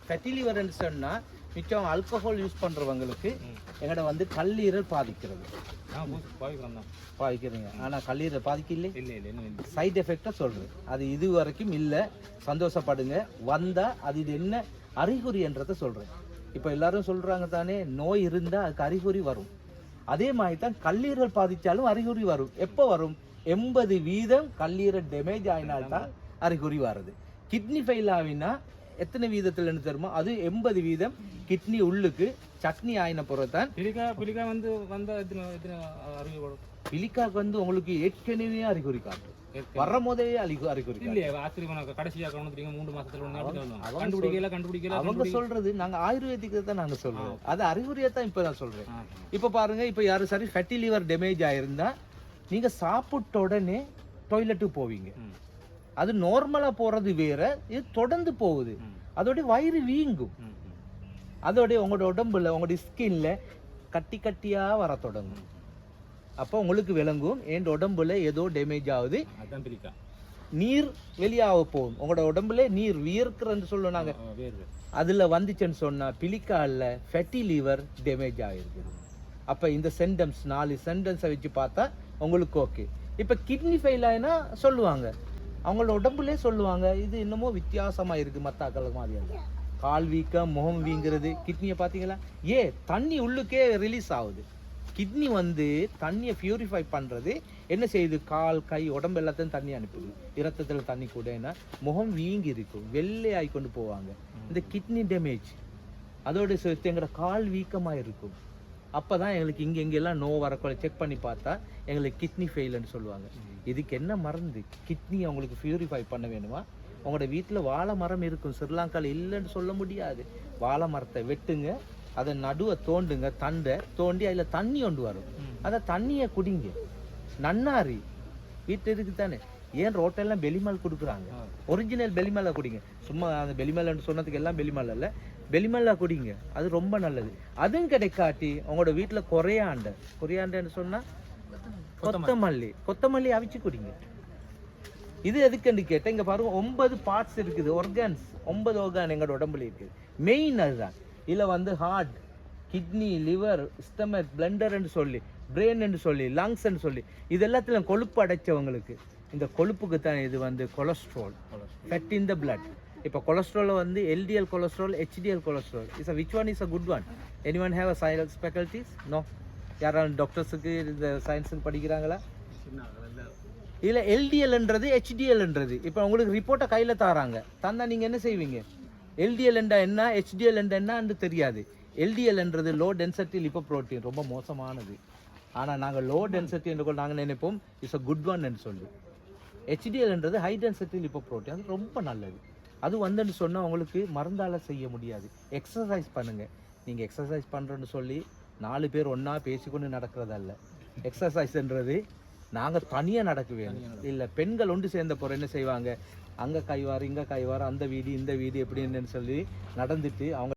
Fatty லிவர்னு சொன்னால் மிச்சம் alcohol use பண்ணுறவங்களுக்கு எங்கள்ட வந்து கல்லீரல் பாதிக்கிறது. பாதிக்கிறீங்க, ஆனால் கல்லீரல் பாதிக்கல. சைட் எஃபெக்டாக சொல்கிறேன், அது இது வரைக்கும் இல்லை. சந்தோஷப்படுங்க. வந்தால் அது இது என்ன அறிகுறின்றதை சொல்கிறேன். இப்போ எல்லாரும் சொல்கிறாங்க தானே, நோய் இருந்தால் அதுக்கு அறிகுறி வரும். அதே மாதிரி தான் கல்லீரல் பாதித்தாலும் அறிகுறி வரும். எப்போ வரும்? 80% கல்லீரல் டேமேஜ் ஆகினால்தான் அறிகுறி வருது. கிட்னி ஃபெயில் ஆகினா எத்தனை வீதத்தில் என்ன தருமோ அது 80% கிட்னி உள்ளுக்கு சட்னி ஆயின பிறகுதான். பிலிக்கா வந்து பிலிக்காக்கு வந்து உங்களுக்கு ஏற்கனவே அறிகுறி காட்டும். வர்ற போதே அறிகுறி அவங்க சொல்றது. நாங்க ஆயுர்வேதிக்கு தான் நாங்க சொல்றோம், அது அறிகுறியை தான் இப்ப நான் சொல்றேன். இப்ப பாருங்க, இப்ப யாரும் சரி ஃபேட்டி லிவர் டேமேஜ் ஆயிருந்தா நீங்க சாப்பிட்ட உடனே டாய்லெட்டுக்கு போவீங்க. அது நார்மலா போறது வேற, இது தொடர்ந்து போகுது. அதோட வயிறு வீங்கும். அதோட உங்களோட உடம்புல உங்களோட ஸ்கின்ல கட்டி கட்டியா வர தொடங்கும். அப்போ உங்களுக்கு விளங்கும் என் உடம்புல ஏதோ டேமேஜ் ஆகுது. நீர் வெளியாக போகும். உங்களோட உடம்புல நீர் வியர்க்கிறன்னு சொல்லுவோம் நாங்க. அதுல வந்துச்சுன்னு சொன்னா பிலிக்கால ஃபேட்டி லிவர் டேமேஜ் ஆகிருக்குது. அப்ப இந்த சென்டம்ஸ் 4 சென்டம்ஸை வச்சு பார்த்தா உங்களுக்கு ஓகே. இப்ப கிட்னி ஃபெயில் ஆயினா சொல்லுவாங்க, அவங்களோட உடம்புலே சொல்லுவாங்க, இது என்னமோ வித்தியாசமா இருக்கு மத்தாக்கள் மாதிரி. அல்ல கால் வீக்கம், முகம் வீங்கிறது. கிட்னியை பார்த்தீங்களா, தண்ணி உள்ளுக்கே ரிலீஸ் ஆகுது. கிட்னி வந்து தண்ணியை பியூரிஃபை பண்ணுறது என்ன செய்யுது? கால், கை, உடம்பு எல்லாத்தையும் தண்ணி அனுப்புது. இரத்தத்தில் தண்ணி கூடனா முகம் வீங்கி இருக்கும், வெள்ளை ஆகி கொண்டு போவாங்க. இந்த கிட்னி டேமேஜ் அதோட சேர்த்து எங்களோட கால் வீக்கமாக இருக்கும். அப்போ தான் எங்களுக்கு இங்கெங்கெல்லாம் நோ வரக்குள்ள செக் பண்ணி பார்த்தா எங்களுக்கு கிட்னி ஃபெயில்னு சொல்லுவாங்க. இதுக்கு என்ன மருந்து? கிட்னி அவங்களுக்கு பியூரிஃபை பண்ண வேணுமா? உங்களோட வீட்டில் வாழை மரம் இருக்கும். ஸ்ரீலங்காவில் இல்லைன்னு சொல்ல முடியாது. வாழை மரத்தை வெட்டுங்க, அதை நடுவை தோண்டுங்க, தண்டை தோண்டி அதில் தண்ணி கொண்டு வரும். அதை தண்ணியை குடிங்க. நன்னாரி வீட்டில் இருக்கு தானே, ஏன் ரோட்டெல்லாம் பெலிமல் கொடுக்குறாங்க? ஒரிஜினல் பெலிமலை குடிங்க. சும்மா அந்த பெலிமல்னு சொன்னதுக்கு எல்லாம் பெலிமல் இல்லை, பெலிமல்லா குடிங்க, அது ரொம்ப நல்லது. அதுவும் கிடைக்காட்டி உங்களோட வீட்டில் கொரியாண்டன்னு சொன்னால் கொத்தமல்லி அவிச்சு குடிங்க. இது எதுக்குன்னு கேட்டால், இங்கே பாருங்க 9 பார்ட்ஸ் இருக்குது, ஆர்கான்ஸ். 9 ஆர்கான் எங்களோட உடம்புல இருக்குது. மெயின் அதுதான். இதில் வந்து ஹார்ட், கிட்னி, லிவர், ஸ்டமக், பிளண்டர்ன்னு சொல்லி, பிரெயின்னு சொல்லி, லங்ஸ்ன்னு சொல்லி, இது எல்லாத்திலும் கொழுப்பு அடைச்சவங்களுக்கு இந்த கொழுப்புக்கு தான் இது வந்து cholesterol, fat in the blood. இப்போ கொலஸ்ட்ரால் வந்து LDL cholesterol, HDL cholesterol. Which one is a good one? Anyone have a science faculties? No. யாராலும் டாக்டர்ஸுக்கு இந்த சயின்ஸுக்கு படிக்கிறாங்களா? இதில் எல்டிஎல்ன்றது ஹெச்டிஎல்ன்றது. இப்போ உங்களுக்கு ரிப்போர்ட்டை கையில் தராங்க, தந்தா நீங்கள் என்ன செய்வீங்க? எல்டிஎல் என்றா என்ன, ஹெச்டிஎல் என்றா என்னன்னு தெரியாது. எல்டிஎல்ன்றது லோ டென்சிட்டி லிப்போ ப்ரோட்டீன், ரொம்ப மோசமானது. ஆனால் நாங்கள் லோ டென்சிட்டி என்று நாங்கள் நினைப்போம் இட்ஸ் அ குட் ஒன் என்று சொல்லி. ஹெச்டிஎல்ன்றது ஹை டென்சிட்டி லிப்போ ப்ரோட்டீன், அது ரொம்ப நல்லது. அது வந்துன்னு சொன்னால் உங்களுக்கு மருந்தால் செய்ய முடியாது. எக்ஸசைஸ் பண்ணுங்கள். நீங்கள் எக்ஸசைஸ் பண்ணுறேன்னு சொல்லி 4 பேர் ஒன்றா பேசிக்கொண்டு நடக்கிறதல்ல. எக்ஸசைஸ்ன்றது நாங்கள் தனியாக நடக்க வேணும். இல்லை பெண்கள் ஒன்று சேர்ந்த போகிற என்ன செய்வாங்க, அங்கே கைவார், இங்கே கைவார், அந்த வீடு இந்த வீடு எப்படின்னு சொல்லி நடந்துட்டு அவங்க